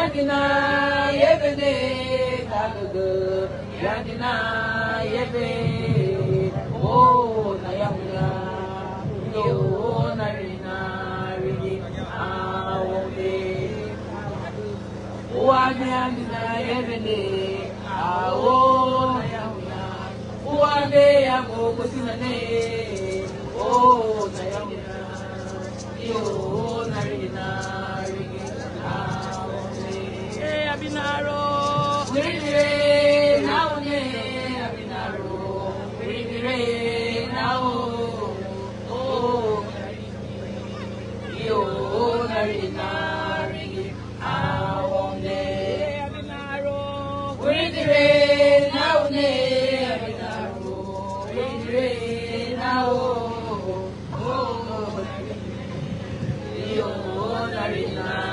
Yadina yebede kalugu Yadina yebe Oh nayamuna Yo narina rigi awode Yadina yebede awo nayamuna Uwade yago kusinane Oh nayamuna Yo narina rigi Abinaro, now, Abinaro, now, oh, you, Narina, Abinaro, now, Abinaro, now, oh, you, Narina.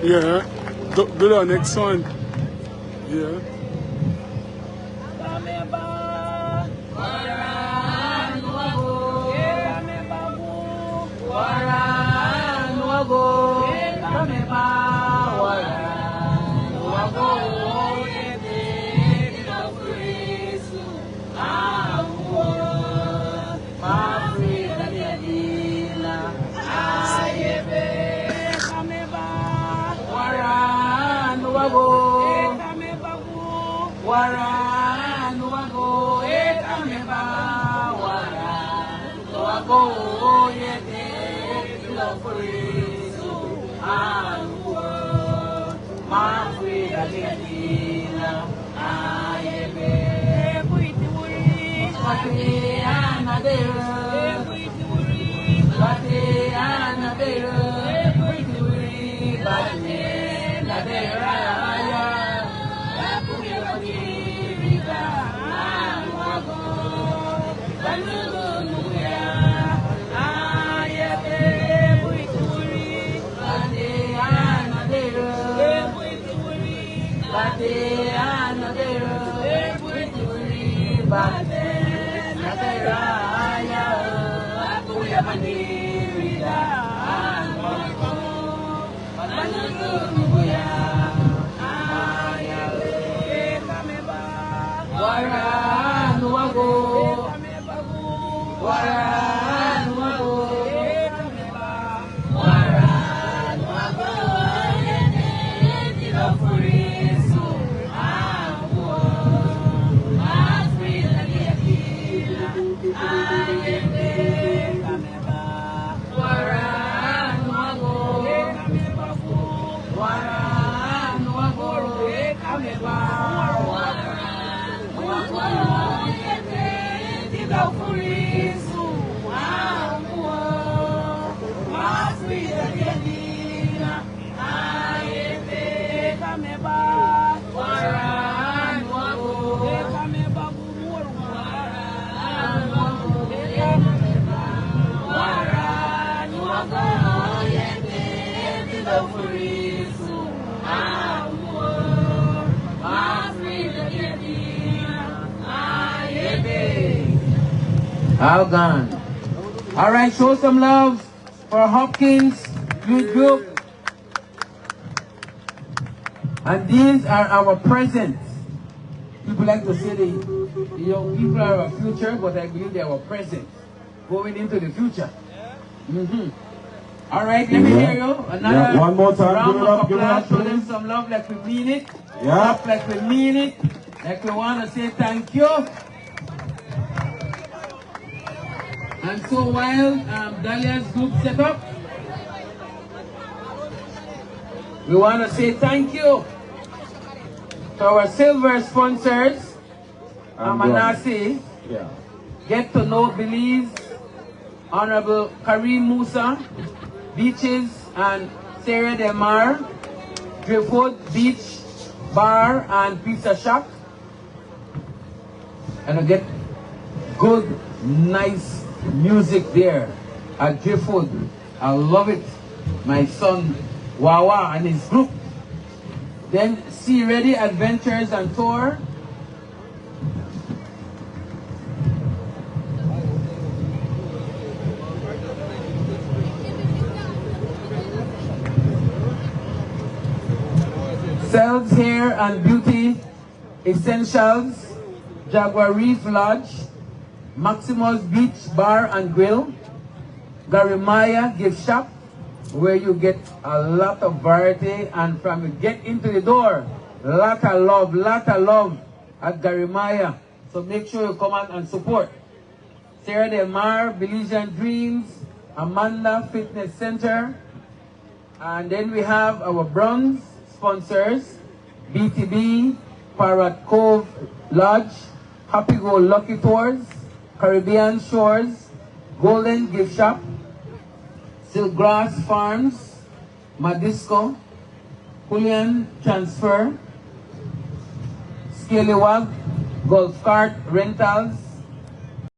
Yeah, do the next one. Yeah. All gone. All right, show some love for Hopkins Youth Group. And these are our presents. People like to say the young people are our future, but I believe they are our present going into the future. All right, let me hear you. Another one more time. round Give it of up, applause. Show them some love like we mean it. Love like we mean it. Like we want to say thank you. And so while Dahlia's group set up, we want to say thank you to our silver sponsors, Amanasi, Get to Know Belize, Honorable Kareem Musa, Beaches and Sierra Del Mar, Driftwood Beach Bar and Pizza Shack, and I get good, nice music there at Driftwood. I love it. My son Wawa and his group. Then Sea Ready Adventures and Tour. Selves Hair and Beauty Essentials, Jaguar Reef Lodge, Maximus Beach Bar and Grill, Garimaya Gift Shop, where you get a lot of variety, and from you get into the door, lot of love at Garimaya. So make sure you come out and support. Sierra Del Mar, Belizean Dreams, Amanda Fitness Center, and then we have our bronze sponsors, BTB, Parrot Cove Lodge, Happy Go Lucky Tours, Caribbean Shores, Golden Gift Shop, Silkgrass Farms, Madisco, Julian Transfer, Scalywag, Golf Cart Rentals,